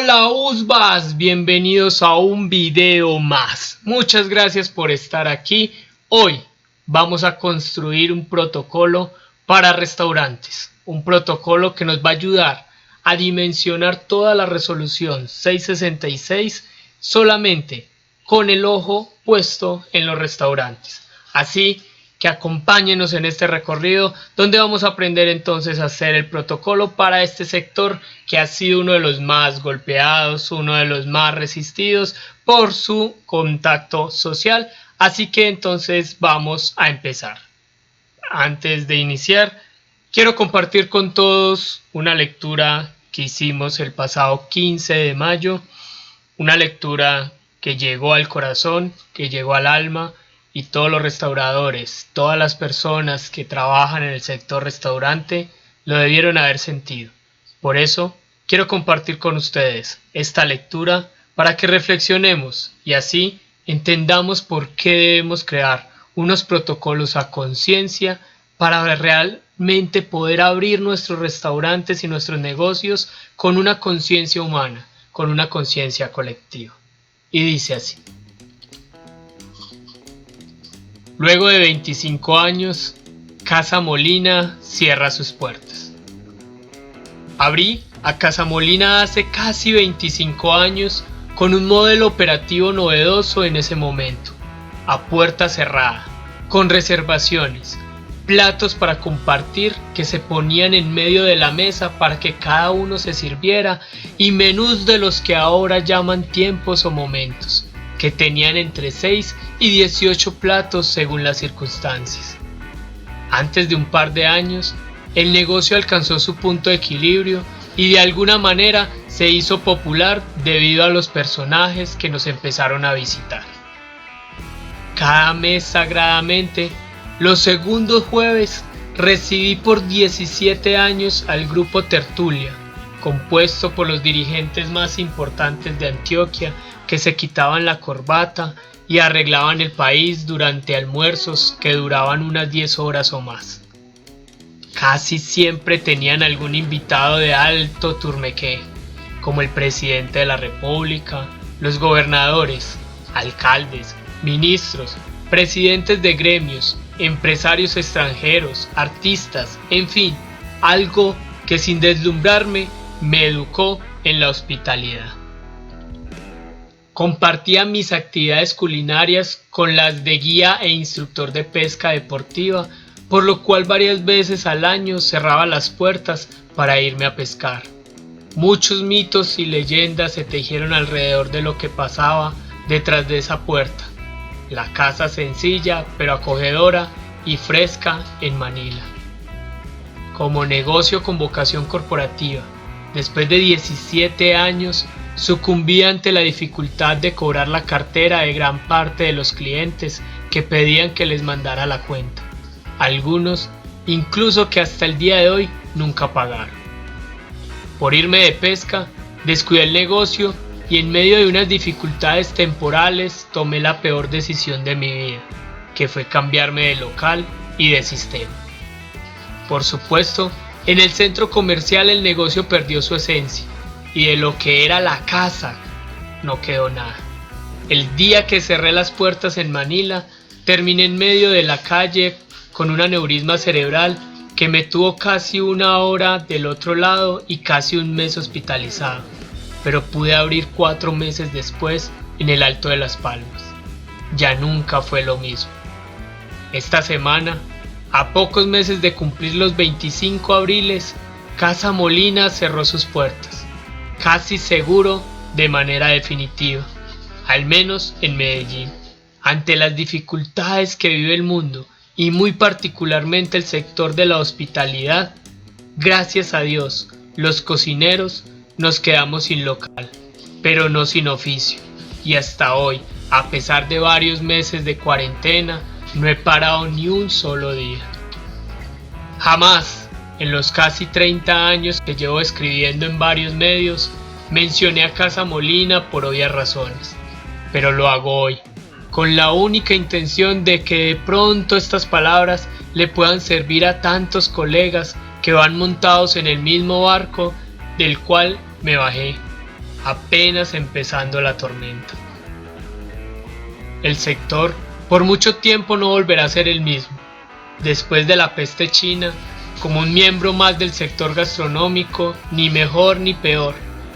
Hola Usbas, bienvenidos a un video más. Muchas gracias por estar aquí. Hoy vamos a construir un protocolo para restaurantes. Un protocolo que nos va a ayudar a dimensionar toda la resolución 666 solamente con el ojo puesto en los restaurantes. Así que acompáñenos en este recorrido donde vamos a aprender entonces a hacer el protocolo para este sector que ha sido uno de los más golpeados, uno de los más resistidos por su contacto social. Así que entonces vamos a empezar. Antes de iniciar, quiero compartir con todos una lectura que hicimos el pasado 15 de mayo, una lectura que llegó al corazón, que llegó al alma, y todos los restauradores, todas las personas que trabajan en el sector restaurante lo debieron haber sentido. Por eso quiero compartir con ustedes esta lectura para que reflexionemos y así entendamos por qué debemos crear unos protocolos a conciencia para realmente poder abrir nuestros restaurantes y nuestros negocios con una conciencia humana, con una conciencia colectiva. Y dice así: luego de 25 años, Casa Molina cierra sus puertas. Abrí a Casa Molina hace casi 25 años con un modelo operativo novedoso en ese momento, a puerta cerrada, con reservaciones, platos para compartir que se ponían en medio de la mesa para que cada uno se sirviera y menús de los que ahora llaman tiempos o momentos, que tenían entre 6 y 18 platos según las circunstancias. Antes de un par de años, el negocio alcanzó su punto de equilibrio y de alguna manera se hizo popular debido a los personajes que nos empezaron a visitar. Cada mes sagradamente, los segundos jueves, recibí por 17 años al grupo Tertulia, compuesto por los dirigentes más importantes de Antioquia, que se quitaban la corbata y arreglaban el país durante almuerzos que duraban unas 10 horas o más. Casi siempre tenían algún invitado de alto turmequé, como el presidente de la República, los gobernadores, alcaldes, ministros, presidentes de gremios, empresarios extranjeros, artistas, en fin, algo que sin deslumbrarme me educó en la hospitalidad. Compartía mis actividades culinarias con las de guía e instructor de pesca deportiva, por lo cual varias veces al año cerraba las puertas para irme a pescar. Muchos mitos y leyendas se tejieron alrededor de lo que pasaba detrás de esa puerta. La casa sencilla pero acogedora y fresca en Manila. Como negocio con vocación corporativa, después de 17 años, sucumbí ante la dificultad de cobrar la cartera de gran parte de los clientes que pedían que les mandara la cuenta. Algunos, incluso que hasta el día de hoy, nunca pagaron. Por irme de pesca, descuidé el negocio y en medio de unas dificultades temporales tomé la peor decisión de mi vida, que fue cambiarme de local y de sistema. Por supuesto, en el centro comercial el negocio perdió su esencia. Y de lo que era la casa, no quedó nada. El día que cerré las puertas en Manila, terminé en medio de la calle con un aneurisma cerebral que me tuvo casi una hora del otro lado y casi un mes hospitalizado, pero pude abrir 4 meses después en el Alto de Las Palmas. Ya nunca fue lo mismo. Esta semana, a pocos meses de cumplir los 25 abriles, Casa Molina cerró sus puertas. Casi seguro de manera definitiva, al menos en Medellín. Ante las dificultades que vive el mundo y muy particularmente el sector de la hospitalidad, gracias a Dios, los cocineros nos quedamos sin local, pero no sin oficio, y hasta hoy, a pesar de varios meses de cuarentena, no he parado ni un solo día. Jamás, en los casi 30 años que llevo escribiendo en varios medios, mencioné a Casa Molina por obvias razones, pero lo hago hoy, con la única intención de que de pronto estas palabras le puedan servir a tantos colegas que van montados en el mismo barco del cual me bajé, apenas empezando la tormenta. El sector por mucho tiempo no volverá a ser el mismo. Después de la peste china, como un miembro más del sector gastronómico, ni mejor ni peor,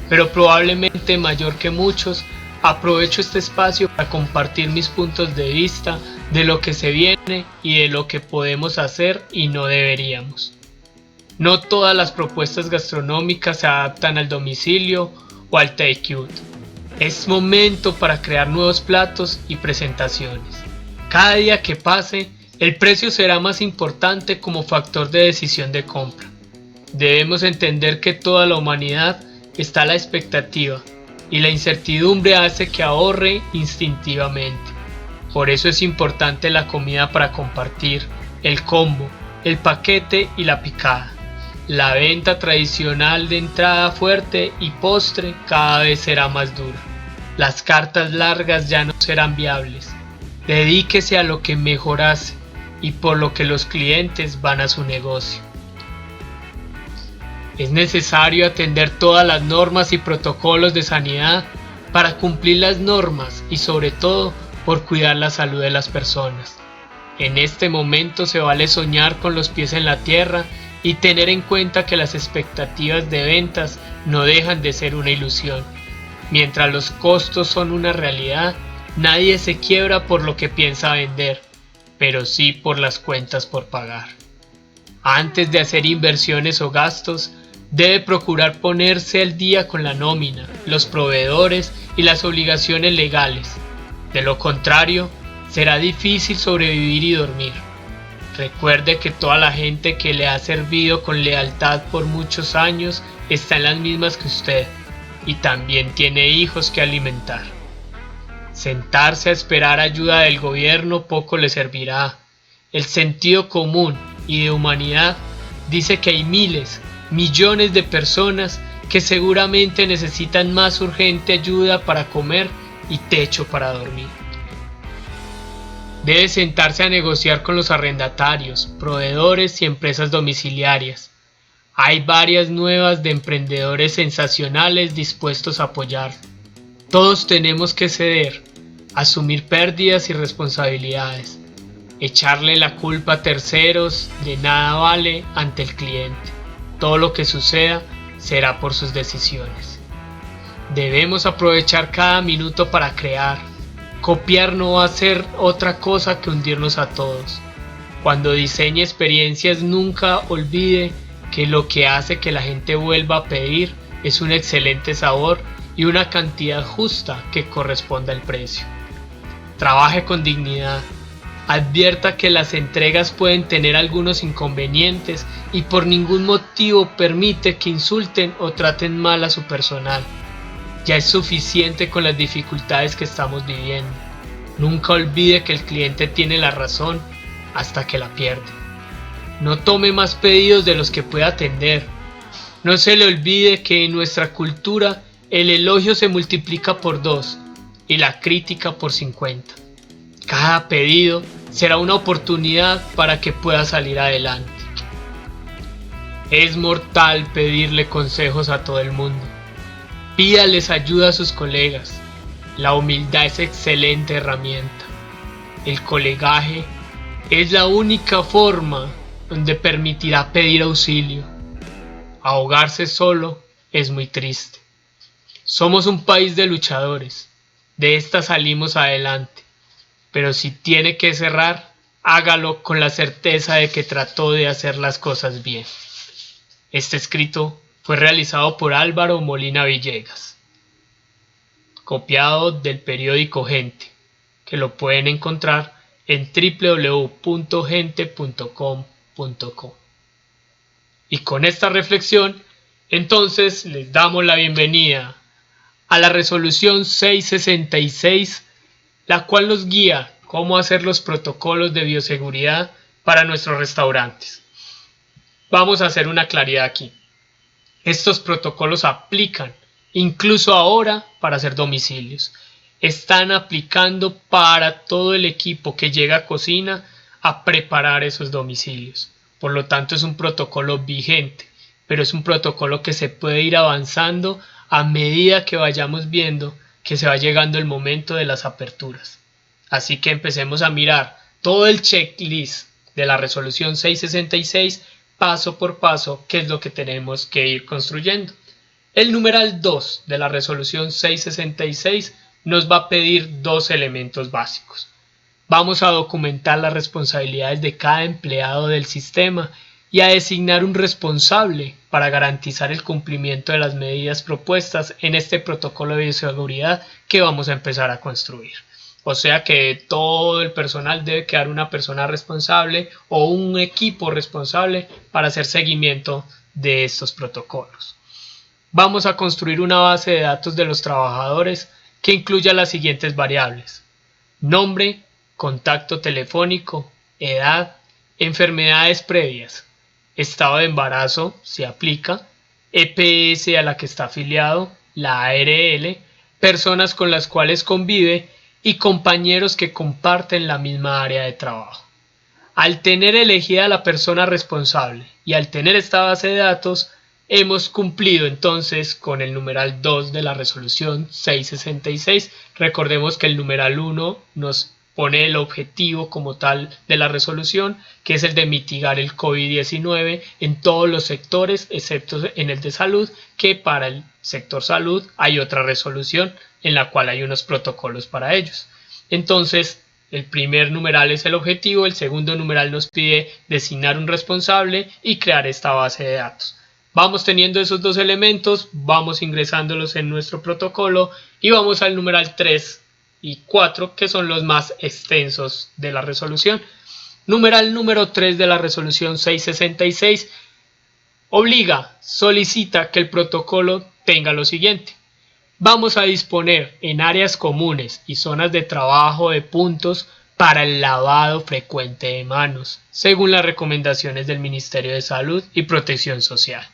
pero probablemente mayor que muchos, aprovecho este espacio para compartir mis puntos de vista de lo que se viene y de lo que podemos hacer y no deberíamos. No todas las propuestas gastronómicas se adaptan al domicilio o al take-out. Es momento para crear nuevos platos y presentaciones. Cada día que pase, el precio será más importante como factor de decisión de compra. Debemos entender que toda la humanidad está a la expectativa y la incertidumbre hace que ahorre instintivamente. Por eso es importante la comida para compartir, el combo, el paquete y la picada. La venta tradicional de entrada fuerte y postre cada vez será más dura. Las cartas largas ya no serán viables. Dedíquese a lo que mejor hace y por lo que los clientes van a su negocio. Es necesario atender todas las normas y protocolos de sanidad para cumplir las normas y sobre todo por cuidar la salud de las personas. En este momento se vale soñar con los pies en la tierra y tener en cuenta que las expectativas de ventas no dejan de ser una ilusión. Mientras los costos son una realidad, nadie se quiebra por lo que piensa vender, pero sí por las cuentas por pagar. Antes de hacer inversiones o gastos, debe procurar ponerse al día con la nómina, los proveedores y las obligaciones legales. De lo contrario, será difícil sobrevivir y dormir. Recuerde que toda la gente que le ha servido con lealtad por muchos años está en las mismas que usted y también tiene hijos que alimentar. Sentarse a esperar ayuda del gobierno poco le servirá. El sentido común y de humanidad dice que hay miles, millones de personas que seguramente necesitan más urgente ayuda para comer y techo para dormir. Debe sentarse a negociar con los arrendatarios, proveedores y empresas domiciliarias. Hay varias nuevas de emprendedores sensacionales dispuestos a apoyar. Todos tenemos que ceder, asumir pérdidas y responsabilidades. Echarle la culpa a terceros de nada vale ante el cliente. Todo lo que suceda será por sus decisiones. Debemos aprovechar cada minuto para crear. Copiar no va a ser otra cosa que hundirnos a todos. Cuando diseñe experiencias, nunca olvide que lo que hace que la gente vuelva a pedir es un excelente sabor y una cantidad justa que corresponda al precio. Trabaje con dignidad. Advierta que las entregas pueden tener algunos inconvenientes y por ningún motivo permite que insulten o traten mal a su personal. Ya es suficiente con las dificultades que estamos viviendo. Nunca olvide que el cliente tiene la razón hasta que la pierde. No tome más pedidos de los que pueda atender. No se le olvide que en nuestra cultura el elogio se multiplica por 2 y la crítica por 50. Cada pedido será una oportunidad para que pueda salir adelante. Es mortal pedirle consejos a todo el mundo. Pídales ayuda a sus colegas. La humildad es excelente herramienta. El colegaje es la única forma donde permitirá pedir auxilio. Ahogarse solo es muy triste. Somos un país de luchadores. De esta salimos adelante. Pero si tiene que cerrar, hágalo con la certeza de que trató de hacer las cosas bien. Este escrito fue realizado por Álvaro Molina Villegas, copiado del periódico Gente, que lo pueden encontrar en www.gente.com.co. Y con esta reflexión, entonces les damos la bienvenida a la resolución 666, la cual nos guía cómo hacer los protocolos de bioseguridad para nuestros restaurantes. Vamos a hacer una claridad aquí. Estos protocolos aplican incluso ahora para hacer domicilios. Están aplicando para todo el equipo que llega a cocina a preparar esos domicilios. Por lo tanto, es un protocolo vigente, pero es un protocolo que se puede ir avanzando a medida que vayamos viendo que se va llegando el momento de las aperturas. Así que empecemos a mirar todo el checklist de la resolución 666 paso por paso, qué es lo que tenemos que ir construyendo. El numeral 2 de la resolución 666 nos va a pedir dos elementos básicos. Vamos a documentar las responsabilidades de cada empleado del sistema y a designar un responsable para garantizar el cumplimiento de las medidas propuestas en este protocolo de bioseguridad que vamos a empezar a construir. O sea que todo el personal debe quedar una persona responsable o un equipo responsable para hacer seguimiento de estos protocolos. Vamos a construir una base de datos de los trabajadores que incluya las siguientes variables: nombre, contacto telefónico, edad, enfermedades previas, estado de embarazo, si aplica, EPS a la que está afiliado, la ARL, personas con las cuales convive y compañeros que comparten la misma área de trabajo. Al tener elegida la persona responsable y al tener esta base de datos, hemos cumplido entonces con el numeral 2 de la resolución 666. Recordemos que el numeral 1 nos pone el objetivo como tal de la resolución, que es el de mitigar el COVID-19 en todos los sectores, excepto en el de salud, que para el sector salud hay otra resolución en la cual hay unos protocolos para ellos. Entonces, el primer numeral es el objetivo, el segundo numeral nos pide designar un responsable y crear esta base de datos. Vamos teniendo esos dos elementos, vamos ingresándolos en nuestro protocolo y vamos al numeral 3 y 4, que son los más extensos de la resolución. Numeral número 3 de la resolución 666 solicita que el protocolo tenga lo siguiente: vamos a disponer en áreas comunes y zonas de trabajo de puntos para el lavado frecuente de manos, según las recomendaciones del Ministerio de Salud y Protección Social.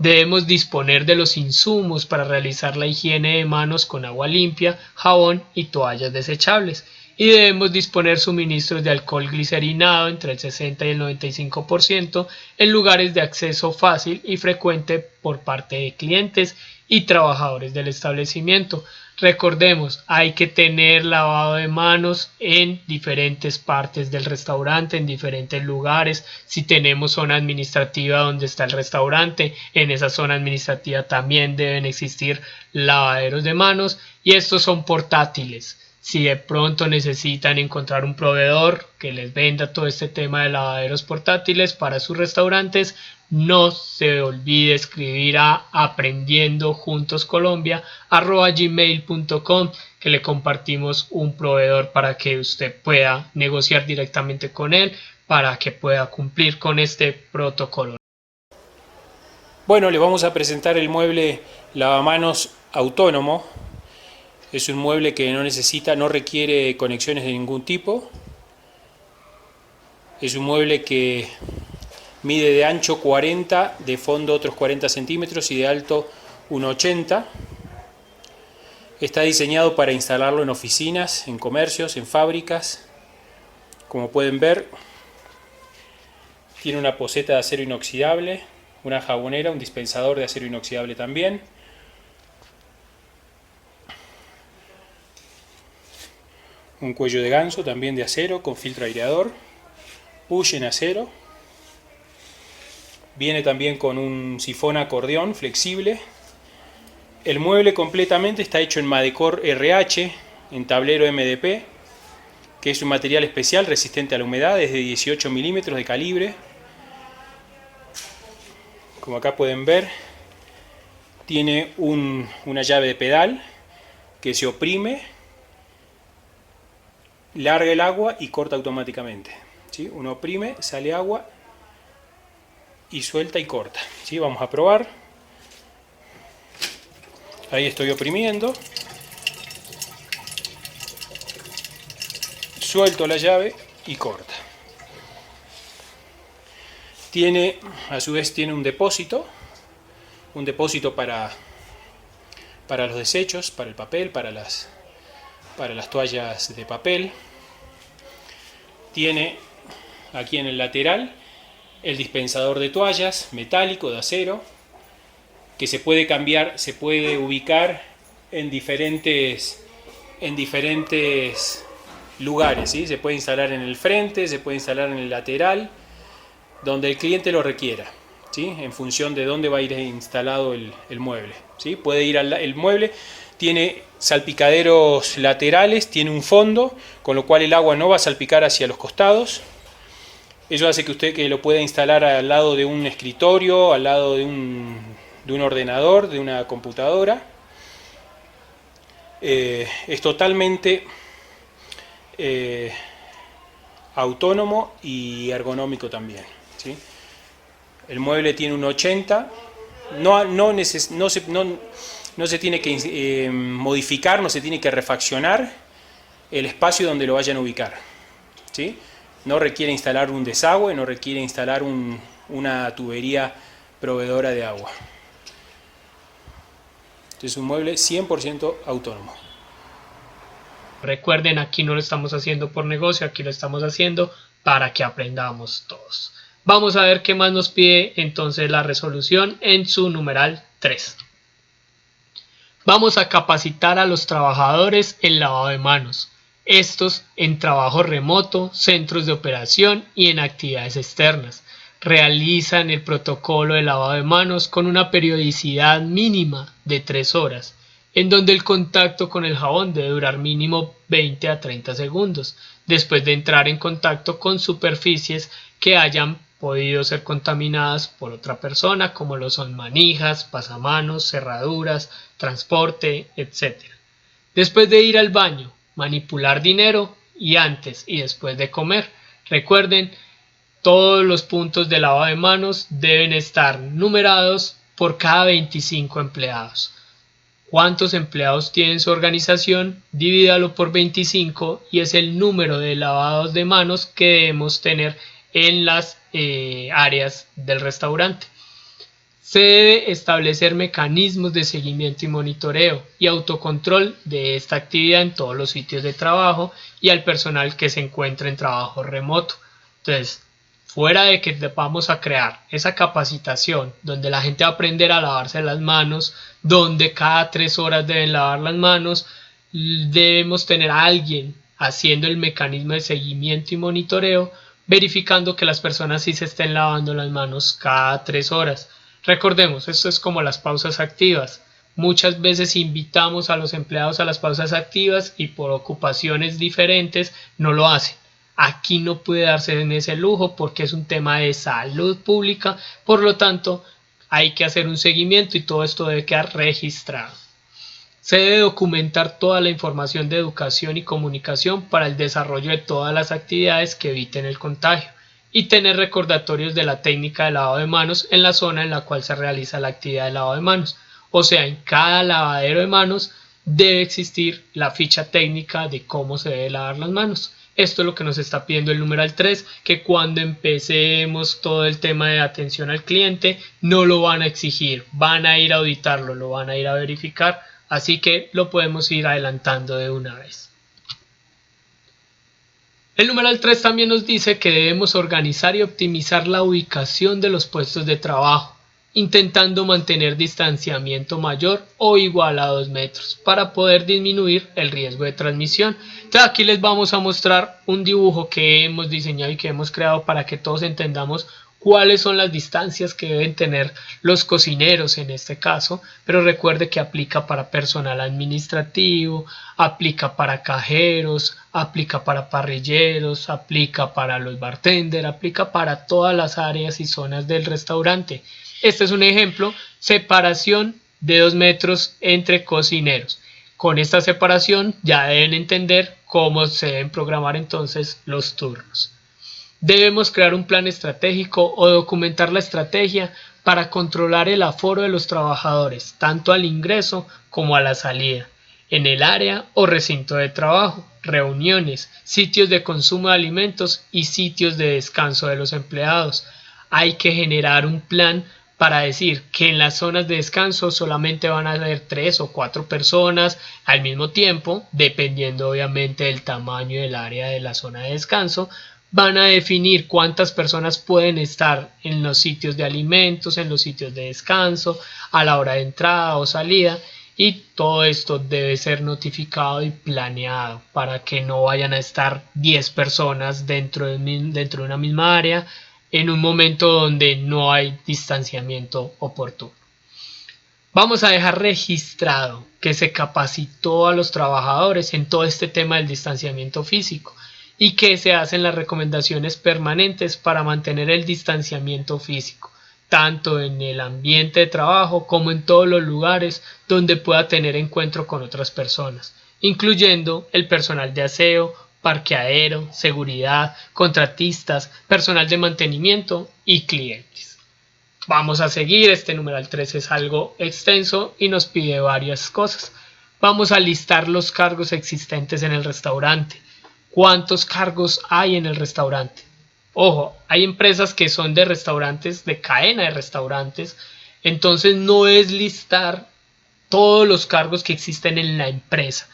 Debemos disponer de los insumos para realizar la higiene de manos con agua limpia, jabón y toallas desechables. Y debemos disponer suministros de alcohol glicerinado entre el 60 y el 95% en lugares de acceso fácil y frecuente por parte de clientes y trabajadores del establecimiento. Recordemos, hay que tener lavado de manos en diferentes partes del restaurante, en diferentes lugares. Si tenemos zona administrativa donde está el restaurante, en esa zona administrativa también deben existir lavaderos de manos, y estos son portátiles. Si de pronto necesitan encontrar un proveedor que les venda todo este tema de lavaderos portátiles para sus restaurantes, no se olvide escribir a aprendiendojuntos.colombia@gmail.com, que le compartimos un proveedor para que usted pueda negociar directamente con él para que pueda cumplir con este protocolo. Bueno, le vamos a presentar el mueble lavamanos autónomo. Es un mueble que no requiere conexiones de ningún tipo. Es un mueble que mide de ancho 40, de fondo otros 40 centímetros y de alto 1,80. Está diseñado para instalarlo en oficinas, en comercios, en fábricas. Como pueden ver, tiene una poceta de acero inoxidable, una jabonera, un dispensador de acero inoxidable también. Un cuello de ganso también de acero con filtro aireador. Push en acero. Viene también con un sifón acordeón flexible. El mueble completamente está hecho en Madecor RH, en tablero MDP, que es un material especial resistente a la humedad, es de 18 milímetros de calibre. Como acá pueden ver, tiene una llave de pedal que se oprime, larga el agua y corta automáticamente. ¿Sí? Uno oprime, sale agua y suelta y corta. ¿Sí? Vamos a probar. Ahí estoy oprimiendo. Suelto la llave y corta. A su vez tiene un depósito para los desechos, para el papel, para las toallas de papel. Tiene aquí en el lateral el dispensador de toallas metálico de acero. que se puede cambiar, se puede ubicar en diferentes lugares, ¿sí? Se puede instalar en el frente, se puede instalar en el lateral, donde el cliente lo requiera, ¿sí? En función de dónde va a ir instalado el mueble, ¿sí? Puede ir el mueble, tiene salpicaderos laterales, tiene un fondo, con lo cual el agua no va a salpicar hacia los costados. Eso hace que usted lo pueda instalar al lado de un escritorio, al lado de un ordenador, de una computadora. Es totalmente autónomo y ergonómico también, ¿sí? El mueble tiene un 80, no se tiene que modificar, no se tiene que refaccionar el espacio donde lo vayan a ubicar, ¿sí? No requiere instalar un desagüe, no requiere instalar una tubería proveedora de agua. Es un mueble 100% autónomo. Recuerden, aquí no lo estamos haciendo por negocio, aquí lo estamos haciendo para que aprendamos todos. Vamos a ver qué más nos pide entonces la resolución en su numeral 3. Vamos a capacitar a los trabajadores en lavado de manos, estos en trabajo remoto, centros de operación y en actividades externas. Realizan el protocolo de lavado de manos con una periodicidad mínima de 3 horas, en donde el contacto con el jabón debe durar mínimo 20 a 30 segundos, después de entrar en contacto con superficies que hayan podido ser contaminadas por otra persona, como lo son manijas, pasamanos, cerraduras, transporte, etc. Después de ir al baño, manipular dinero y antes y después de comer. Recuerden, todos los puntos de lavado de manos deben estar numerados por cada 25 empleados. ¿Cuántos empleados tiene su organización? Divídalo por 25 y es el número de lavados de manos que debemos tener en las áreas del restaurante. Se debe establecer mecanismos de seguimiento y monitoreo y autocontrol de esta actividad en todos los sitios de trabajo y al personal que se encuentra en trabajo remoto. Entonces, fuera de que vamos a crear esa capacitación donde la gente va a aprender a lavarse las manos, donde cada 3 horas deben lavar las manos, debemos tener a alguien haciendo el mecanismo de seguimiento y monitoreo, verificando que las personas sí se estén lavando las manos cada 3 horas. Recordemos, esto es como las pausas activas. Muchas veces invitamos a los empleados a las pausas activas y por ocupaciones diferentes no lo hacen. Aquí no puede darse en ese lujo porque es un tema de salud pública, por lo tanto hay que hacer un seguimiento y todo esto debe quedar registrado. Se debe documentar toda la información de educación y comunicación para el desarrollo de todas las actividades que eviten el contagio y tener recordatorios de la técnica de lavado de manos en la zona en la cual se realiza la actividad de lavado de manos. O sea, en cada lavadero de manos debe existir la ficha técnica de cómo se debe lavar las manos. Esto es lo que nos está pidiendo el numeral 3, que cuando empecemos todo el tema de atención al cliente no lo van a exigir, van a ir a auditarlo, lo van a ir a verificar, así que lo podemos ir adelantando de una vez. El numeral 3 también nos dice que debemos organizar y optimizar la ubicación de los puestos de trabajo, intentando mantener distanciamiento mayor o igual a 2 metros para poder disminuir el riesgo de transmisión. Entonces aquí les vamos a mostrar un dibujo que hemos diseñado y que hemos creado para que todos entendamos cuáles son las distancias que deben tener los cocineros en este caso, pero recuerde que aplica para personal administrativo, aplica para cajeros, aplica para parrilleros, aplica para los bartenders, aplica para todas las áreas y zonas del restaurante. Este es un ejemplo, separación de 2 metros entre cocineros. Con esta separación ya deben entender cómo se deben programar entonces los turnos. Debemos crear un plan estratégico o documentar la estrategia para controlar el aforo de los trabajadores, tanto al ingreso como a la salida, en el área o recinto de trabajo, reuniones, sitios de consumo de alimentos y sitios de descanso de los empleados. Hay que generar un plan para decir que en las zonas de descanso solamente van a haber 3 o 4 personas al mismo tiempo, dependiendo obviamente del tamaño del área de la zona de descanso, van a definir cuántas personas pueden estar en los sitios de alimentos, en los sitios de descanso, a la hora de entrada o salida, y todo esto debe ser notificado y planeado para que no vayan a estar 10 personas dentro de una misma área en un momento donde no hay distanciamiento oportuno. Vamos a dejar registrado que se capacitó a los trabajadores en todo este tema del distanciamiento físico y que se hacen las recomendaciones permanentes para mantener el distanciamiento físico, tanto en el ambiente de trabajo como en todos los lugares donde pueda tener encuentro con otras personas, incluyendo el personal de aseo, parqueadero, seguridad, contratistas, personal de mantenimiento y clientes. Vamos a seguir, este numeral 3 es algo extenso y nos pide varias cosas. Vamos a listar los cargos existentes en el restaurante. ¿Cuántos cargos hay en el restaurante? Ojo, hay empresas que son de restaurantes, de cadena de restaurantes, entonces no es listar todos los cargos que existen en la empresa,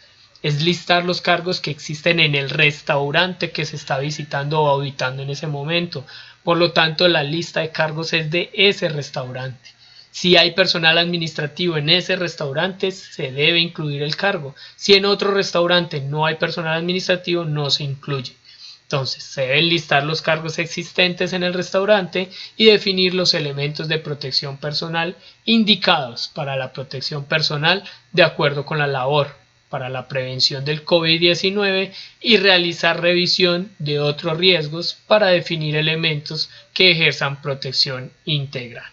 es listar los cargos que existen en el restaurante que se está visitando o auditando en ese momento. Por lo tanto, la lista de cargos es de ese restaurante. Si hay personal administrativo en ese restaurante, se debe incluir el cargo. Si en otro restaurante no hay personal administrativo, no se incluye. Entonces, se deben listar los cargos existentes en el restaurante y definir los elementos de protección personal indicados para la protección personal de acuerdo con la labor, para la prevención del COVID-19 y realizar revisión de otros riesgos para definir elementos que ejerzan protección integral.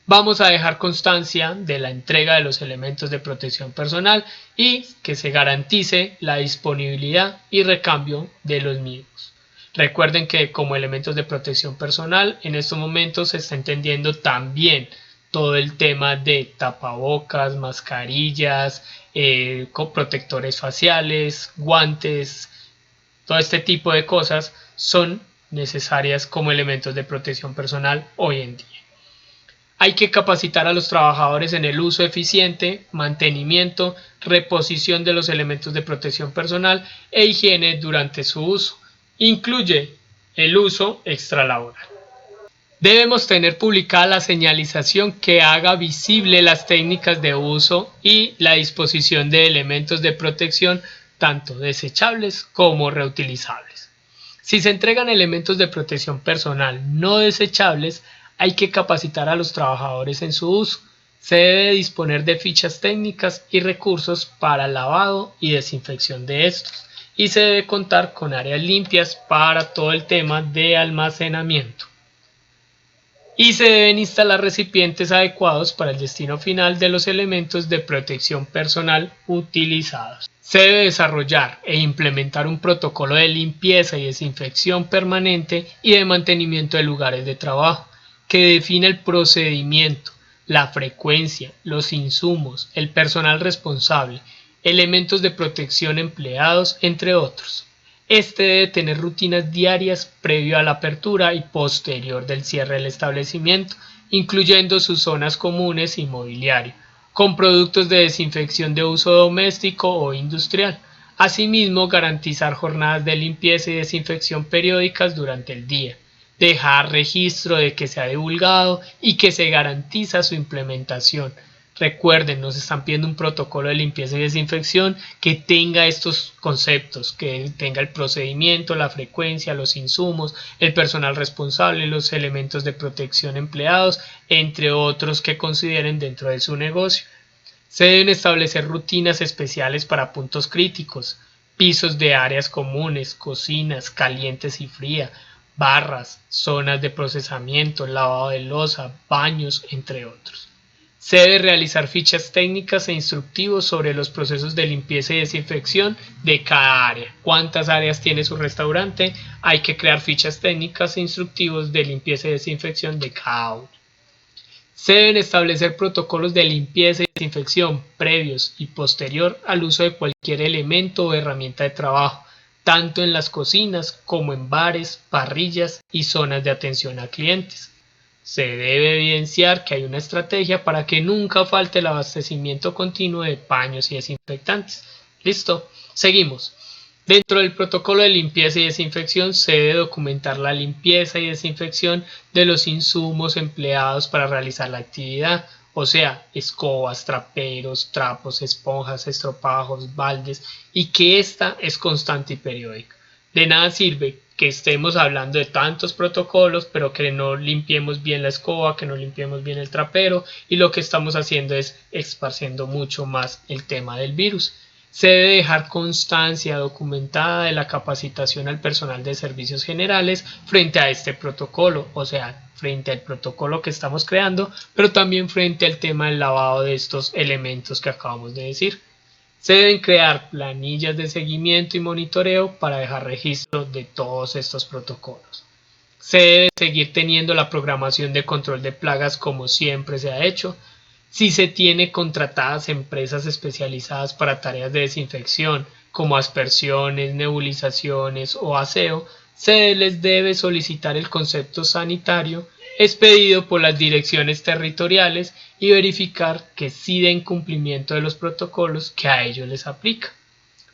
Vamos a dejar constancia de la entrega de los elementos de protección personal y que se garantice la disponibilidad y recambio de los mismos. Recuerden que como elementos de protección personal en estos momentos se está entendiendo también todo el tema de tapabocas, mascarillas, con protectores faciales, guantes, todo este tipo de cosas son necesarias como elementos de protección personal hoy en día. Hay que capacitar a los trabajadores en el uso eficiente, mantenimiento, reposición de los elementos de protección personal e higiene durante su uso. Incluye el uso extralaboral. Debemos tener publicada la señalización que haga visible las técnicas de uso y la disposición de elementos de protección tanto desechables como reutilizables. Si se entregan elementos de protección personal no desechables, hay que capacitar a los trabajadores en su uso. Se debe disponer de fichas técnicas y recursos para lavado y desinfección de estos. Y se debe contar con áreas limpias para todo el tema de almacenamiento. Y se deben instalar recipientes adecuados para el destino final de los elementos de protección personal utilizados. Se debe desarrollar e implementar un protocolo de limpieza y desinfección permanente y de mantenimiento de lugares de trabajo, que define el procedimiento, la frecuencia, los insumos, el personal responsable, elementos de protección empleados, entre otros. Este debe tener rutinas diarias previo a la apertura y posterior del cierre del establecimiento, incluyendo sus zonas comunes y mobiliario, con productos de desinfección de uso doméstico o industrial. Asimismo, garantizar jornadas de limpieza y desinfección periódicas durante el día. Dejar registro de que se ha divulgado y que se garantiza su implementación. Recuerden, nos están pidiendo un protocolo de limpieza y desinfección que tenga estos conceptos, que tenga el procedimiento, la frecuencia, los insumos, el personal responsable, los elementos de protección empleados, entre otros que consideren dentro de su negocio. Se deben establecer rutinas especiales para puntos críticos, pisos de áreas comunes, cocinas calientes y frías, barras, zonas de procesamiento, lavado de loza, baños, entre otros. Se debe realizar fichas técnicas e instructivos sobre los procesos de limpieza y desinfección de cada área. ¿Cuántas áreas tiene su restaurante? Hay que crear fichas técnicas e instructivos de limpieza y desinfección de cada uno. Se deben establecer protocolos de limpieza y desinfección previos y posterior al uso de cualquier elemento o herramienta de trabajo, tanto en las cocinas como en bares, parrillas y zonas de atención a clientes. Se debe evidenciar que hay una estrategia para que nunca falte el abastecimiento continuo de paños y desinfectantes. Listo, seguimos. Dentro del protocolo de limpieza y desinfección se debe documentar la limpieza y desinfección de los insumos empleados para realizar la actividad, o sea, escobas, traperos, trapos, esponjas, estropajos, baldes, y que ésta es constante y periódica. De nada sirve que estemos hablando de tantos protocolos, pero que no limpiemos bien la escoba, que no limpiemos bien el trapero, y lo que estamos haciendo es esparciendo mucho más el tema del virus. Se debe dejar constancia documentada de la capacitación al personal de servicios generales frente a este protocolo, o sea, frente al protocolo que estamos creando, pero también frente al tema del lavado de estos elementos que acabamos de decir. Se deben crear planillas de seguimiento y monitoreo para dejar registro de todos estos protocolos. Se debe seguir teniendo la programación de control de plagas como siempre se ha hecho. Si se tiene contratadas empresas especializadas para tareas de desinfección como aspersiones, nebulizaciones o aseo, se les debe solicitar el concepto sanitario expedido por las direcciones territoriales y verificar que sí den cumplimiento de los protocolos que a ellos les aplica.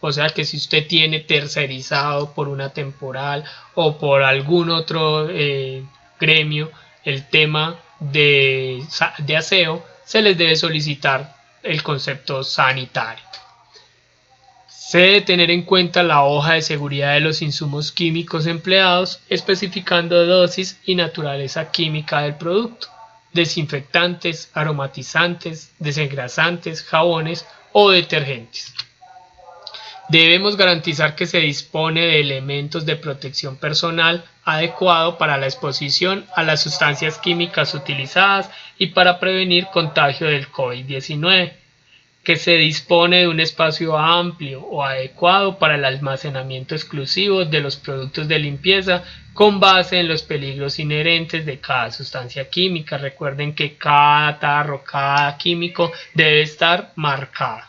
O sea que si usted tiene tercerizado por una temporal o por algún otro gremio el tema de aseo, se les debe solicitar el concepto sanitario. Se debe tener en cuenta la hoja de seguridad de los insumos químicos empleados, especificando dosis y naturaleza química del producto, desinfectantes, aromatizantes, desengrasantes, jabones o detergentes. Debemos garantizar que se dispone de elementos de protección personal adecuado para la exposición a las sustancias químicas utilizadas y para prevenir contagio del COVID-19, que se dispone de un espacio amplio o adecuado para el almacenamiento exclusivo de los productos de limpieza con base en los peligros inherentes de cada sustancia química. Recuerden que cada tarro, cada químico debe estar marcado.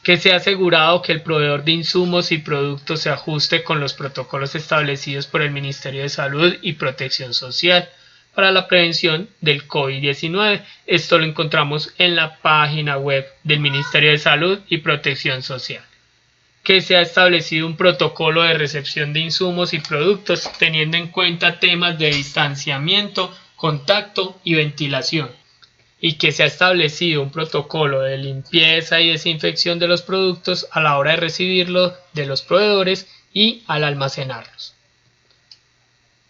Que se ha asegurado que el proveedor de insumos y productos se ajuste con los protocolos establecidos por el Ministerio de Salud y Protección Social para la prevención del COVID-19. Esto lo encontramos en la página web del Ministerio de Salud y Protección Social. Que se ha establecido un protocolo de recepción de insumos y productos teniendo en cuenta temas de distanciamiento, contacto y ventilación. Y que se ha establecido un protocolo de limpieza y desinfección de los productos a la hora de recibirlos de los proveedores y al almacenarlos.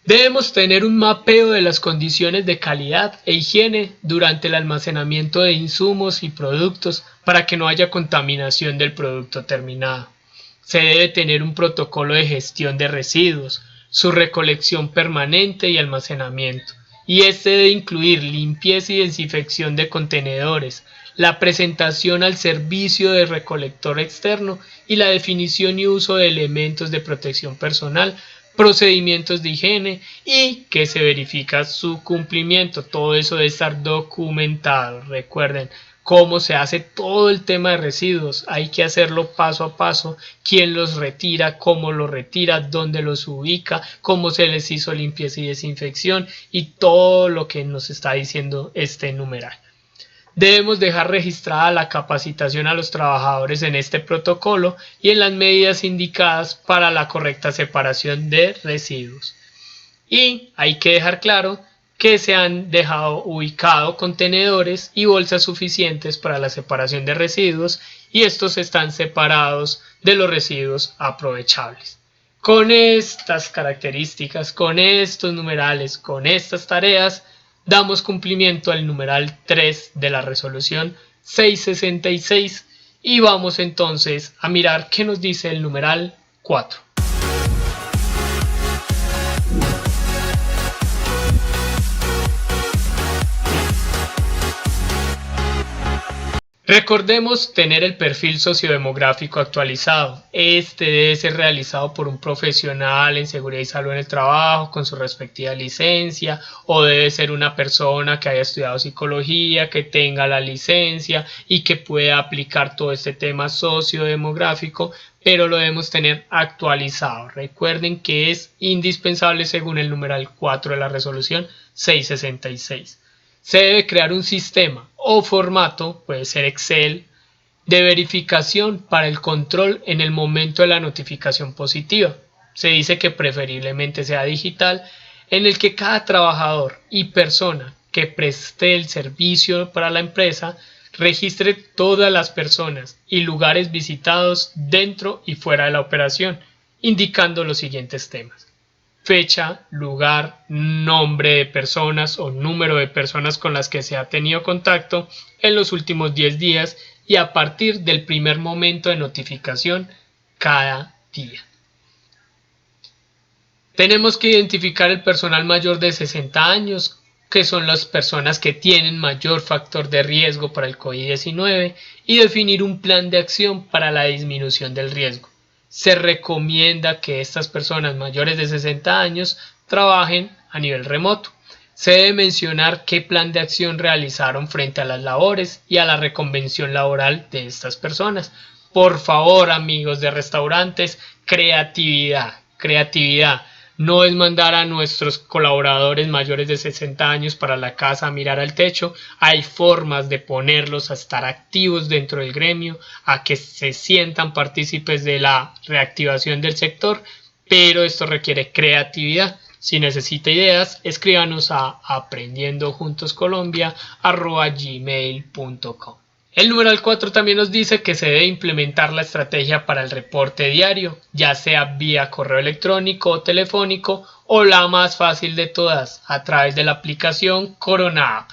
Debemos tener un mapeo de las condiciones de calidad e higiene durante el almacenamiento de insumos y productos para que no haya contaminación del producto terminado. Se debe tener un protocolo de gestión de residuos, su recolección permanente y almacenamiento. Y este debe incluir limpieza y desinfección de contenedores, la presentación al servicio de recolector externo y la definición y uso de elementos de protección personal, procedimientos de higiene y que se verifica su cumplimiento. Todo eso debe estar documentado. Recuerden cómo se hace todo el tema de residuos, hay que hacerlo paso a paso, quién los retira, cómo los retira, dónde los ubica, cómo se les hizo limpieza y desinfección y todo lo que nos está diciendo este numeral. Debemos dejar registrada la capacitación a los trabajadores en este protocolo y en las medidas indicadas para la correcta separación de residuos. Y hay que dejar claro que se han dejado ubicados contenedores y bolsas suficientes para la separación de residuos y estos están separados de los residuos aprovechables. Con estas características, con estos numerales, con estas tareas, damos cumplimiento al numeral 3 de la resolución 666 y vamos entonces a mirar qué nos dice el numeral 4. Recordemos tener el perfil sociodemográfico actualizado. Este debe ser realizado por un profesional en seguridad y salud en el trabajo con su respectiva licencia, o debe ser una persona que haya estudiado psicología, que tenga la licencia y que pueda aplicar todo este tema sociodemográfico, pero lo debemos tener actualizado. Recuerden que es indispensable según el numeral 4 de la resolución 666. Se debe crear un sistema o formato, puede ser Excel, de verificación para el control en el momento de la notificación positiva. Se dice que preferiblemente sea digital, en el que cada trabajador y persona que preste el servicio para la empresa registre todas las personas y lugares visitados dentro y fuera de la operación, indicando los siguientes temas: fecha, lugar, nombre de personas o número de personas con las que se ha tenido contacto en los últimos 10 días y a partir del primer momento de notificación cada día. Tenemos que identificar el personal mayor de 60 años, que son las personas que tienen mayor factor de riesgo para el COVID-19, y definir un plan de acción para la disminución del riesgo. Se recomienda que estas personas mayores de 60 años trabajen a nivel remoto. Se debe mencionar qué plan de acción realizaron frente a las labores y a la reconvención laboral de estas personas. Por favor, amigos de restaurantes, creatividad, creatividad. No es mandar a nuestros colaboradores mayores de 60 años para la casa a mirar al techo. Hay formas de ponerlos a estar activos dentro del gremio, a que se sientan partícipes de la reactivación del sector, pero esto requiere creatividad. Si necesita ideas, escríbanos a aprendiendojuntos.colombia@gmail.com. El numeral 4 también nos dice que se debe implementar la estrategia para el reporte diario, ya sea vía correo electrónico o telefónico, o la más fácil de todas, a través de la aplicación Corona App,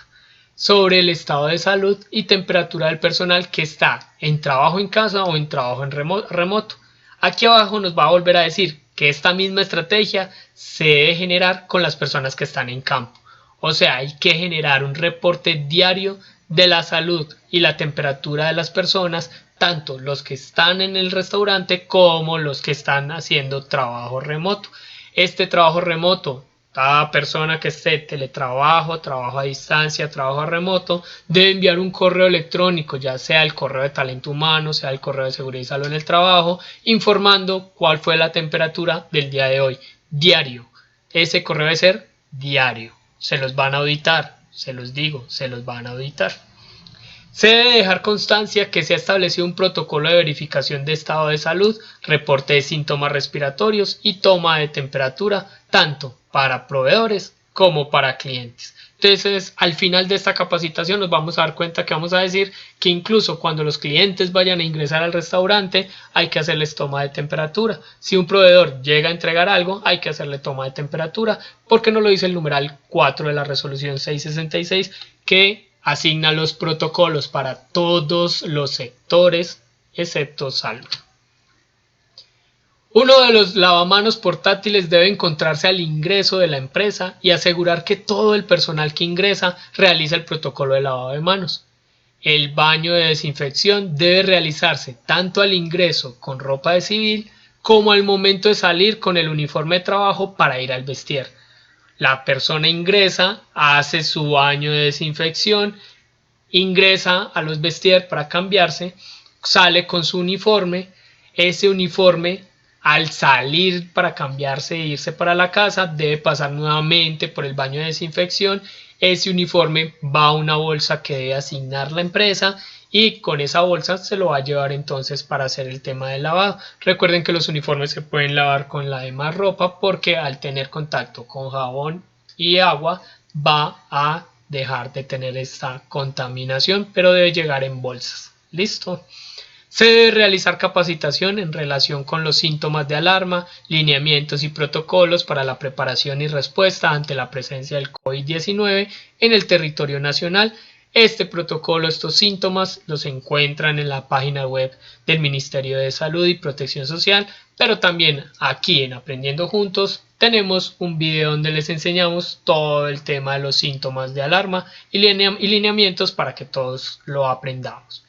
sobre el estado de salud y temperatura del personal que está en trabajo en casa o en trabajo en remoto. Aquí abajo nos va a volver a decir que esta misma estrategia se debe generar con las personas que están en campo. O sea, hay que generar un reporte diario de la salud y la temperatura de las personas, tanto los que están en el restaurante como los que están haciendo trabajo remoto. Este trabajo remoto, cada persona que esté teletrabajo, trabajo a distancia, trabajo remoto, debe enviar un correo electrónico, ya sea el correo de talento humano, sea el correo de seguridad y salud en el trabajo, informando cuál fue la temperatura del día de hoy, diario. Ese correo debe ser diario. Se los van a auditar, se los digo, se los van a auditar. Se debe dejar constancia que se ha establecido un protocolo de verificación de estado de salud, reporte de síntomas respiratorios y toma de temperatura, tanto para proveedores como para clientes. Entonces, al final de esta capacitación nos vamos a dar cuenta que vamos a decir que incluso cuando los clientes vayan a ingresar al restaurante hay que hacerles toma de temperatura. Si un proveedor llega a entregar algo, hay que hacerle toma de temperatura, porque nos lo dice el numeral 4 de la resolución 666, que asigna los protocolos para todos los sectores excepto salud. Uno de los lavamanos portátiles debe encontrarse al ingreso de la empresa y asegurar que todo el personal que ingresa realiza el protocolo de lavado de manos. El baño de desinfección debe realizarse tanto al ingreso con ropa de civil como al momento de salir con el uniforme de trabajo para ir al vestir. La persona ingresa, hace su baño de desinfección, ingresa a los vestier para cambiarse, sale con su uniforme. Ese uniforme, al salir para cambiarse e irse para la casa, debe pasar nuevamente por el baño de desinfección. Ese uniforme va a una bolsa que debe asignar la empresa y con esa bolsa se lo va a llevar entonces para hacer el tema del lavado. Recuerden que los uniformes se pueden lavar con la demás ropa, porque al tener contacto con jabón y agua va a dejar de tener esta contaminación, pero debe llegar en bolsas. ¿Listo? Se debe realizar capacitación en relación con los síntomas de alarma, lineamientos y protocolos para la preparación y respuesta ante la presencia del COVID-19 en el territorio nacional. Este protocolo, estos síntomas los encuentran en la página web del Ministerio de Salud y Protección Social, pero también aquí en Aprendiendo Juntos tenemos un video donde les enseñamos todo el tema de los síntomas de alarma y lineamientos para que todos lo aprendamos.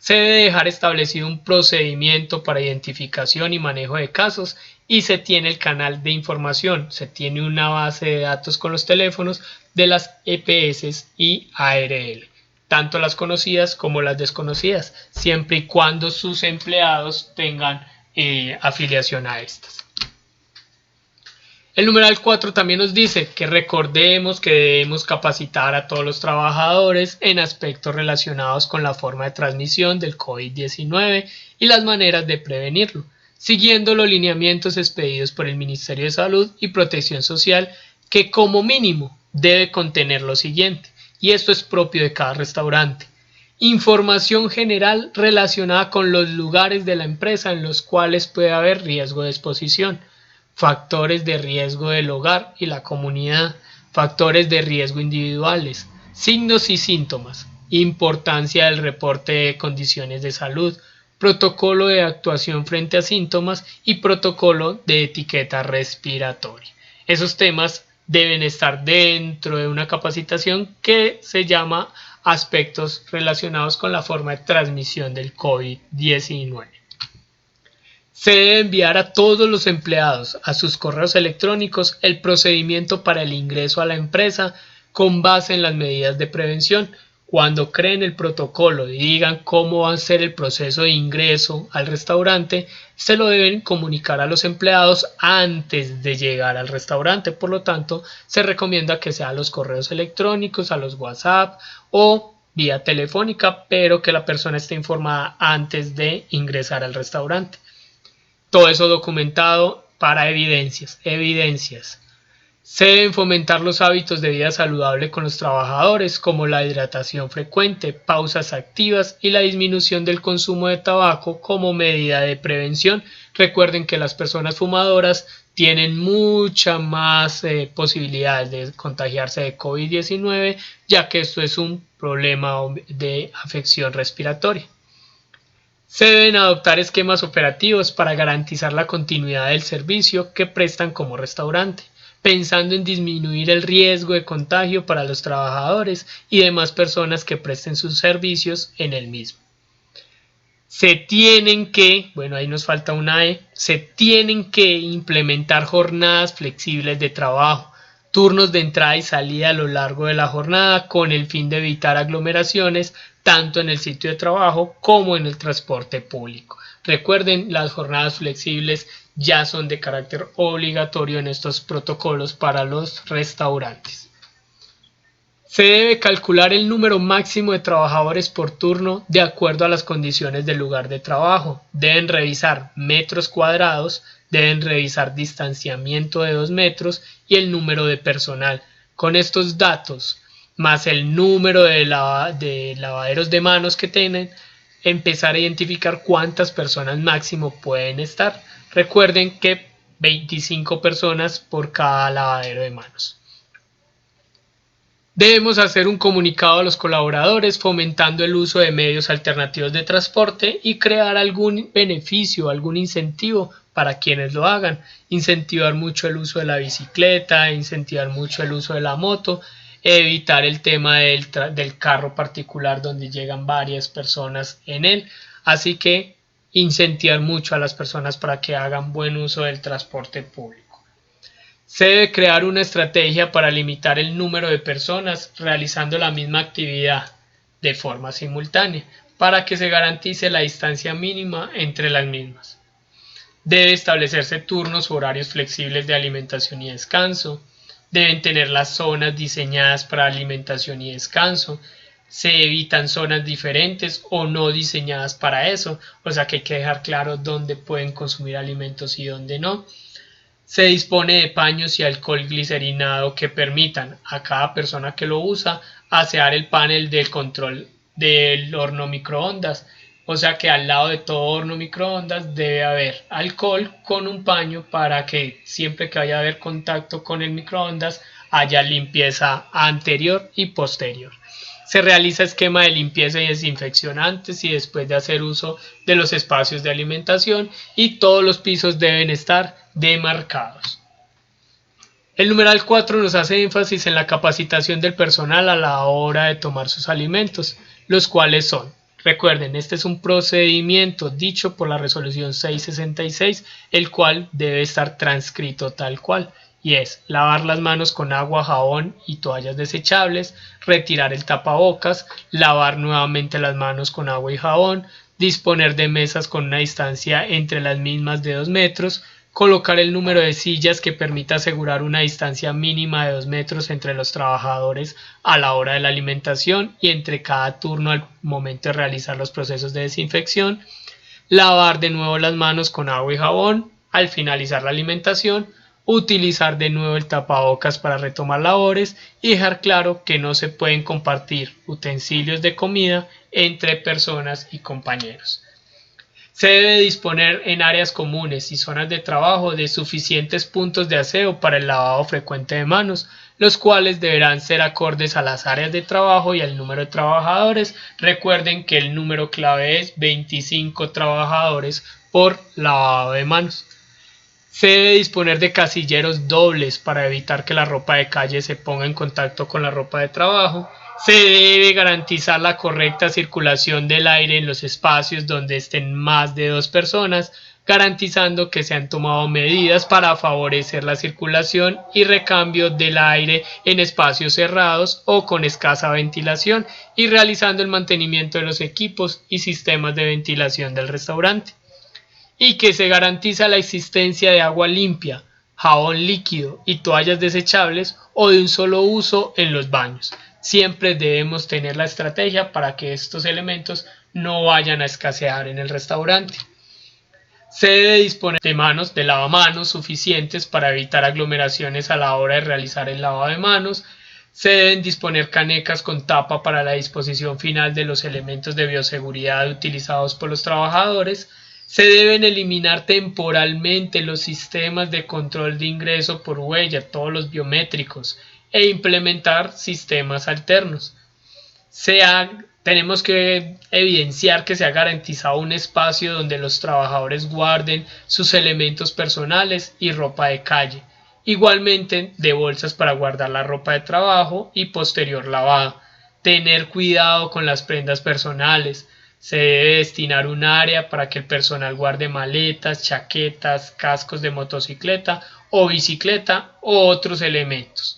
Se debe dejar establecido un procedimiento para identificación y manejo de casos, y se tiene el canal de información, se tiene una base de datos con los teléfonos de las EPS y ARL, tanto las conocidas como las desconocidas, siempre y cuando sus empleados tengan afiliación a estas. El numeral 4 también nos dice que recordemos que debemos capacitar a todos los trabajadores en aspectos relacionados con la forma de transmisión del COVID-19 y las maneras de prevenirlo, siguiendo los lineamientos expedidos por el Ministerio de Salud y Protección Social, que como mínimo debe contener lo siguiente, y esto es propio de cada restaurante: información general relacionada con los lugares de la empresa en los cuales puede haber riesgo de exposición, factores de riesgo del hogar y la comunidad, factores de riesgo individuales, signos y síntomas, importancia del reporte de condiciones de salud, protocolo de actuación frente a síntomas y protocolo de etiqueta respiratoria. Esos temas deben estar dentro de una capacitación que se llama aspectos relacionados con la forma de transmisión del COVID-19. Se debe enviar a todos los empleados a sus correos electrónicos el procedimiento para el ingreso a la empresa con base en las medidas de prevención. Cuando creen el protocolo y digan cómo va a ser el proceso de ingreso al restaurante, se lo deben comunicar a los empleados antes de llegar al restaurante. Por lo tanto, se recomienda que sea a los correos electrónicos, a los WhatsApp o vía telefónica, pero que la persona esté informada antes de ingresar al restaurante. Todo eso documentado para evidencias. Se deben fomentar los hábitos de vida saludable con los trabajadores, como la hidratación frecuente, pausas activas y la disminución del consumo de tabaco como medida de prevención. Recuerden que las personas fumadoras tienen mucha más posibilidades de contagiarse de COVID-19, ya que esto es un problema de afección respiratoria. Se deben adoptar esquemas operativos para garantizar la continuidad del servicio que prestan como restaurante, pensando en disminuir el riesgo de contagio para los trabajadores y demás personas que presten sus servicios en el mismo. Se tienen que implementar jornadas flexibles de trabajo, turnos de entrada y salida a lo largo de la jornada con el fin de evitar aglomeraciones tanto en el sitio de trabajo como en el transporte público. Recuerden, las jornadas flexibles ya son de carácter obligatorio en estos protocolos para los restaurantes. Se debe calcular el número máximo de trabajadores por turno de acuerdo a las condiciones del lugar de trabajo. Deben revisar metros cuadrados, deben revisar distanciamiento de 2 metros y el número de personal. Con estos datos, más el número de lavaderos de manos que tienen, empezar a identificar cuántas personas máximo pueden estar. Recuerden que 25 personas por cada lavadero de manos. Debemos hacer un comunicado a los colaboradores fomentando el uso de medios alternativos de transporte y crear algún beneficio, algún incentivo para quienes lo hagan. Incentivar mucho el uso de la bicicleta, incentivar mucho el uso de la moto, evitar el tema del carro particular donde llegan varias personas en él. Así que incentivar mucho a las personas para que hagan buen uso del transporte público. Se debe crear una estrategia para limitar el número de personas realizando la misma actividad de forma simultánea para que se garantice la distancia mínima entre las mismas. Debe establecerse turnos o horarios flexibles de alimentación y descanso. Deben tener las zonas diseñadas para alimentación y descanso. Se evitan zonas diferentes o no diseñadas para eso, o sea que hay que dejar claro dónde pueden consumir alimentos y dónde no. Se dispone de paños y alcohol glicerinado que permitan a cada persona que lo usa asear el panel del control del horno microondas. O sea que al lado de todo horno microondas debe haber alcohol con un paño para que siempre que vaya a haber contacto con el microondas haya limpieza anterior y posterior. Se realiza esquema de limpieza y desinfección antes y después de hacer uso de los espacios de alimentación y todos los pisos deben estar demarcados. El numeral 4 nos hace énfasis en la capacitación del personal a la hora de tomar sus alimentos, los cuales son: recuerden, este es un procedimiento dicho por la resolución 666, el cual debe estar transcrito tal cual, y es lavar las manos con agua, jabón y toallas desechables, retirar el tapabocas, lavar nuevamente las manos con agua y jabón, disponer de mesas con una distancia entre las mismas de 2 metros, colocar el número de sillas que permita asegurar una distancia mínima de 2 metros entre los trabajadores a la hora de la alimentación y entre cada turno al momento de realizar los procesos de desinfección, lavar de nuevo las manos con agua y jabón al finalizar la alimentación, utilizar de nuevo el tapabocas para retomar labores y dejar claro que no se pueden compartir utensilios de comida entre personas y compañeros. Se debe disponer en áreas comunes y zonas de trabajo de suficientes puntos de aseo para el lavado frecuente de manos, los cuales deberán ser acordes a las áreas de trabajo y al número de trabajadores. Recuerden que el número clave es 25 trabajadores por lavado de manos. Se debe disponer de casilleros dobles para evitar que la ropa de calle se ponga en contacto con la ropa de trabajo. Se debe garantizar la correcta circulación del aire en los espacios donde estén más de 2 personas, garantizando que se han tomado medidas para favorecer la circulación y recambio del aire en espacios cerrados o con escasa ventilación y realizando el mantenimiento de los equipos y sistemas de ventilación del restaurante. Y que se garantiza la existencia de agua limpia, jabón líquido y toallas desechables o de un solo uso en los baños. Siempre debemos tener la estrategia para que estos elementos no vayan a escasear en el restaurante. Se debe disponer de lavamanos suficientes para evitar aglomeraciones a la hora de realizar el lavado de manos. Se deben disponer canecas con tapa para la disposición final de los elementos de bioseguridad utilizados por los trabajadores. Se deben eliminar temporalmente los sistemas de control de ingreso por huella, todos los biométricos, e implementar sistemas alternos. Tenemos que evidenciar que se ha garantizado un espacio donde los trabajadores guarden sus elementos personales y ropa de calle, igualmente de bolsas para guardar la ropa de trabajo y posterior lavado. Tener cuidado con las prendas personales. Se debe destinar un área para que el personal guarde maletas, chaquetas, cascos de motocicleta o bicicleta o otros elementos.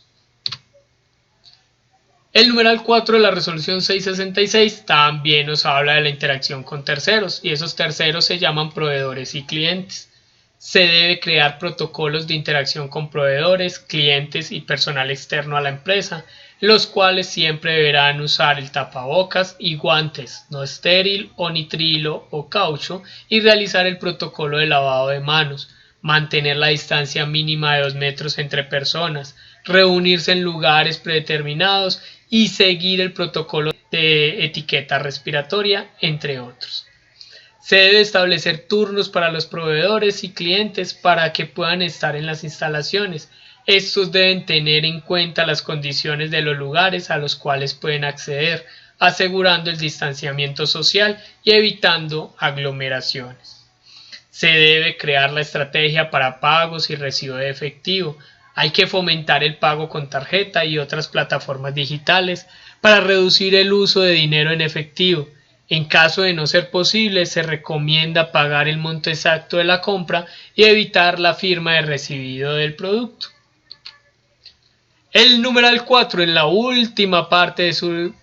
El numeral 4 de la resolución 666 también nos habla de la interacción con terceros y esos terceros se llaman proveedores y clientes. Se debe crear protocolos de interacción con proveedores, clientes y personal externo a la empresa, los cuales siempre deberán usar el tapabocas y guantes no estéril o nitrilo o caucho y realizar el protocolo de lavado de manos, mantener la distancia mínima de 2 metros entre personas, reunirse en lugares predeterminados y seguir el protocolo de etiqueta respiratoria, entre otros. Se debe establecer turnos para los proveedores y clientes para que puedan estar en las instalaciones. Estos deben tener en cuenta las condiciones de los lugares a los cuales pueden acceder, asegurando el distanciamiento social y evitando aglomeraciones. Se debe crear la estrategia para pagos y recibo de efectivo. Hay que fomentar el pago con tarjeta y otras plataformas digitales para reducir el uso de dinero en efectivo. En caso de no ser posible, se recomienda pagar el monto exacto de la compra y evitar la firma de recibido del producto. El numeral 4 en la última parte de su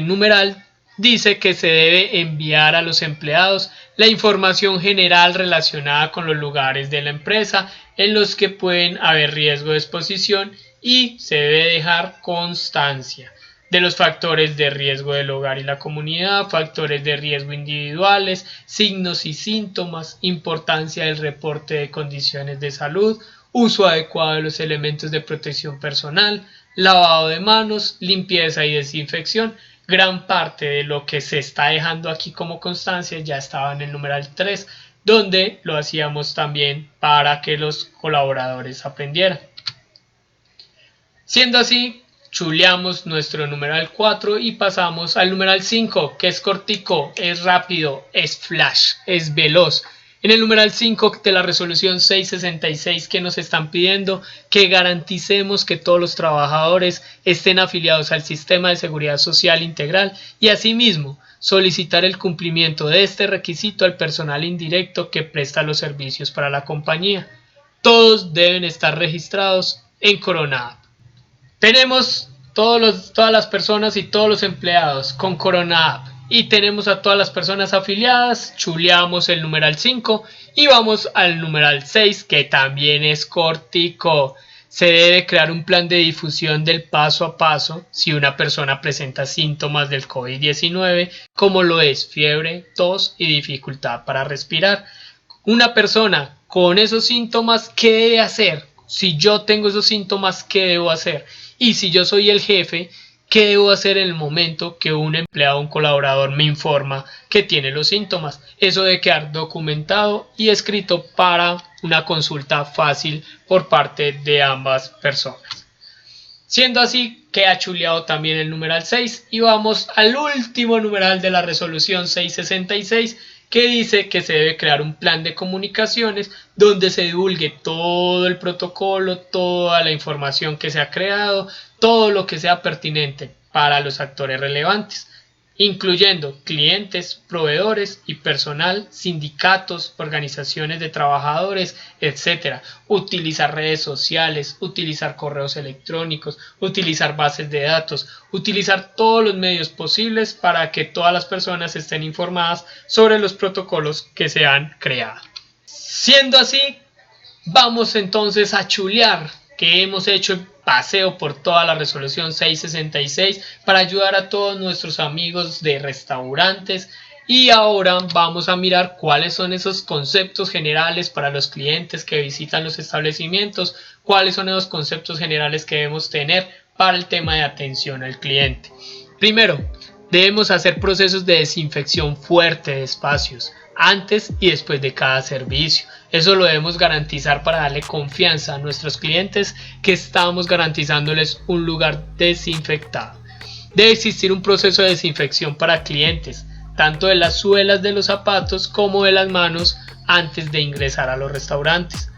numeral dice que se debe enviar a los empleados la información general relacionada con los lugares de la empresa en los que pueden haber riesgo de exposición y se debe dejar constancia de los factores de riesgo del hogar y la comunidad, factores de riesgo individuales, signos y síntomas, importancia del reporte de condiciones de salud, uso adecuado de los elementos de protección personal, lavado de manos, limpieza y desinfección. Gran parte de lo que se está dejando aquí como constancia ya estaba en el numeral 3, donde lo hacíamos también para que los colaboradores aprendieran. Siendo así, chuleamos nuestro numeral 4 y pasamos al numeral 5, que es cortico, es rápido, es flash, es veloz. En el numeral 5 de la resolución 666 que nos están pidiendo que garanticemos que todos los trabajadores estén afiliados al sistema de seguridad social integral y asimismo solicitar el cumplimiento de este requisito al personal indirecto que presta los servicios para la compañía. Todos deben estar registrados en Corona App. Tenemos todas las personas y todos los empleados con Corona App y tenemos a todas las personas afiliadas, chuleamos el numeral 5 y vamos al numeral 6, que también es cortico. Se debe crear un plan de difusión del paso a paso si una persona presenta síntomas del COVID-19, como lo es fiebre, tos y dificultad para respirar. Una persona con esos síntomas, ¿qué debe hacer? Si yo tengo esos síntomas, ¿qué debo hacer? Y si yo soy el jefe, ¿qué debo hacer en el momento que un empleado o un colaborador me informa que tiene los síntomas? Eso debe quedar documentado y escrito para una consulta fácil por parte de ambas personas. Siendo así, queda chuleado también el numeral 6 y vamos al último numeral de la resolución 666, que dice que se debe crear un plan de comunicaciones donde se divulgue todo el protocolo, toda la información que se ha creado, todo lo que sea pertinente para los actores relevantes, incluyendo clientes, proveedores y personal, sindicatos, organizaciones de trabajadores, etc. Utilizar redes sociales, utilizar correos electrónicos, utilizar bases de datos, utilizar todos los medios posibles para que todas las personas estén informadas sobre los protocolos que se han creado. Siendo así, vamos entonces a chulear que hemos hecho el paseo por toda la resolución 666 para ayudar a todos nuestros amigos de restaurantes, y ahora vamos a mirar cuáles son esos conceptos generales para los clientes que visitan los establecimientos, cuáles son esos conceptos generales que debemos tener para el tema de atención al cliente. Primero, debemos hacer procesos de desinfección fuerte de espacios antes y después de cada servicio. Eso lo debemos garantizar para darle confianza a nuestros clientes que estamos garantizándoles un lugar desinfectado. Debe existir un proceso de desinfección para clientes, tanto de las suelas de los zapatos como de las manos antes de ingresar a los restaurantes.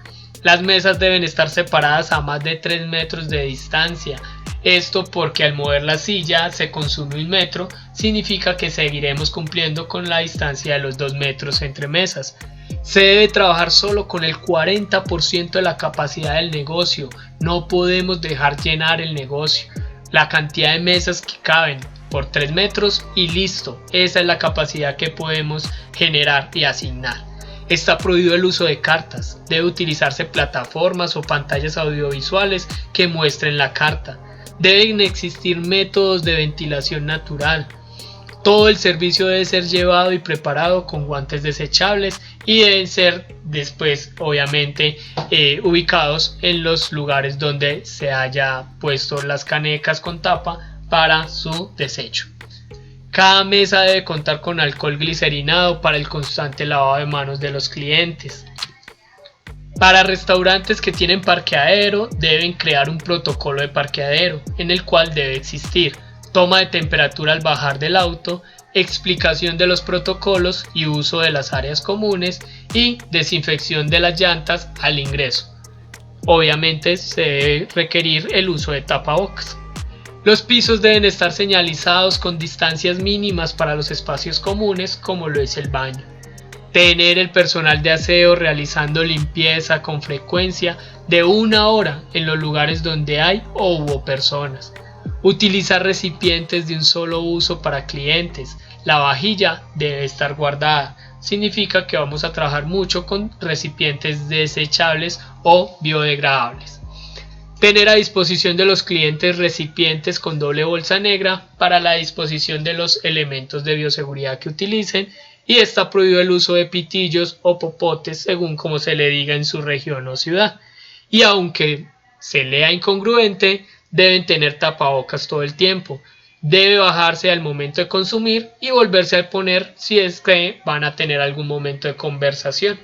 Las mesas deben estar separadas a más de 3 metros de distancia. Esto porque al mover la silla se consume 1 metro, significa que seguiremos cumpliendo con la distancia de los 2 metros entre mesas. Se debe trabajar solo con el 40% de la capacidad del negocio, no podemos dejar llenar el negocio. La cantidad de mesas que caben por 3 metros y listo, esa es la capacidad que podemos generar y asignar. Está prohibido el uso de cartas, debe utilizarse plataformas o pantallas audiovisuales que muestren la carta. Deben existir métodos de ventilación natural. Todo el servicio debe ser llevado y preparado con guantes desechables y deben ser después, obviamente, ubicados en los lugares donde se haya puesto las canecas con tapa para su desecho. Cada mesa debe contar con alcohol glicerinado para el constante lavado de manos de los clientes. Para restaurantes que tienen parqueadero, deben crear un protocolo de parqueadero, en el cual debe existir toma de temperatura al bajar del auto, explicación de los protocolos y uso de las áreas comunes y desinfección de las llantas al ingreso. Obviamente se debe requerir el uso de tapabocas. Los pisos deben estar señalizados con distancias mínimas para los espacios comunes, como lo es el baño. Tener el personal de aseo realizando limpieza con frecuencia de 1 hora en los lugares donde hay o hubo personas. Utilizar recipientes de un solo uso para clientes. La vajilla debe estar guardada. Significa que vamos a trabajar mucho con recipientes desechables o biodegradables. Tener a disposición de los clientes recipientes con doble bolsa negra para la disposición de los elementos de bioseguridad que utilicen, y está prohibido el uso de pitillos o popotes según como se le diga en su región o ciudad. Y aunque se lea incongruente, deben tener tapabocas todo el tiempo. Debe bajarse al momento de consumir y volverse a poner si es que van a tener algún momento de conversación.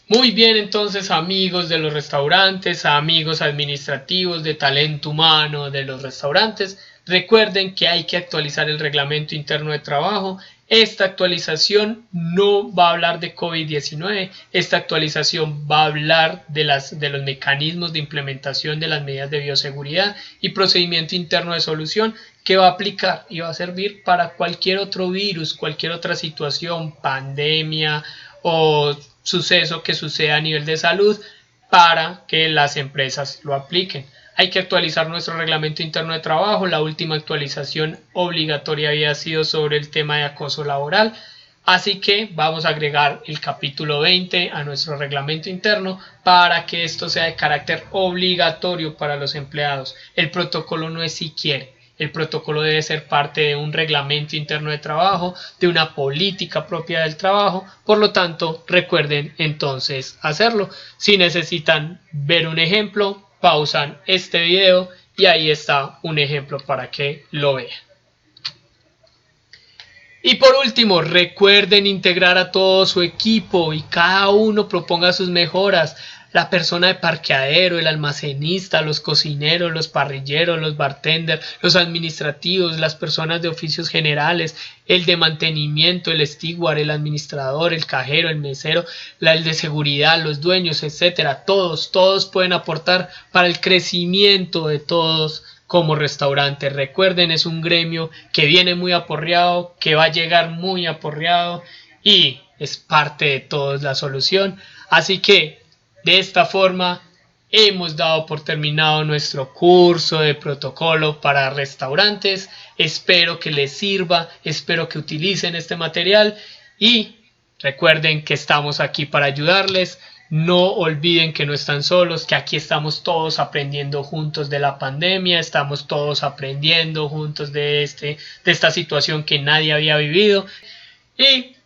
Muy bien, entonces, amigos de los restaurantes, amigos administrativos, de talento humano de los restaurantes, recuerden que hay que actualizar el reglamento interno de trabajo. Esta actualización no va a hablar de COVID-19, esta actualización va a hablar de los mecanismos de implementación de las medidas de bioseguridad y procedimiento interno de solución que va a aplicar y va a servir para cualquier otro virus, cualquier otra situación, pandemia o suceso que suceda a nivel de salud, para que las empresas lo apliquen. hay que actualizar nuestro reglamento interno de trabajo. La última actualización obligatoria había sido sobre el tema de acoso laboral. Así que vamos a agregar el capítulo 20 a nuestro reglamento interno para que esto sea de carácter obligatorio para los empleados. El protocolo no es si quiere. El protocolo debe ser parte de un reglamento interno de trabajo, de una política propia del trabajo. Por lo tanto, recuerden entonces hacerlo. Si necesitan ver un ejemplo, pausan este video y ahí está un ejemplo para que lo vean. Y por último, recuerden integrar a todo su equipo y cada uno proponga sus mejoras. La persona de parqueadero, el almacenista, los cocineros, los parrilleros, los bartenders, los administrativos, las personas de oficios generales, el de mantenimiento, el steward, el administrador, el cajero, el mesero, el de seguridad, los dueños, etcétera. Todos pueden aportar para el crecimiento de todos como restaurante. Recuerden, es un gremio que viene muy aporreado, que va a llegar muy aporreado y es parte de todos la solución. Así que de esta forma hemos dado por terminado nuestro curso de protocolo para restaurantes. Espero que les sirva, espero que utilicen este material y recuerden que estamos aquí para ayudarles. No olviden que no están solos, que aquí estamos todos aprendiendo juntos de la pandemia, estamos todos aprendiendo juntos de esta situación que nadie había vivido. Y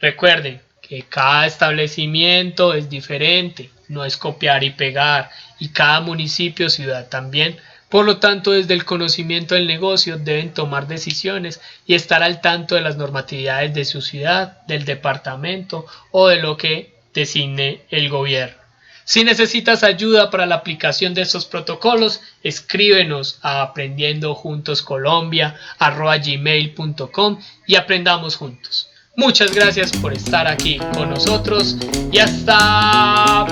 recuerden que cada establecimiento es diferente, no es copiar y pegar, y cada municipio o ciudad también. Por lo tanto, desde el conocimiento del negocio deben tomar decisiones y estar al tanto de las normatividades de su ciudad, del departamento o de lo que designe el gobierno. Si necesitas ayuda para la aplicación de estos protocolos, escríbenos a aprendiendojuntos.colombia@gmail.com y aprendamos juntos. Muchas gracias por estar aquí con nosotros y hasta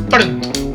pronto.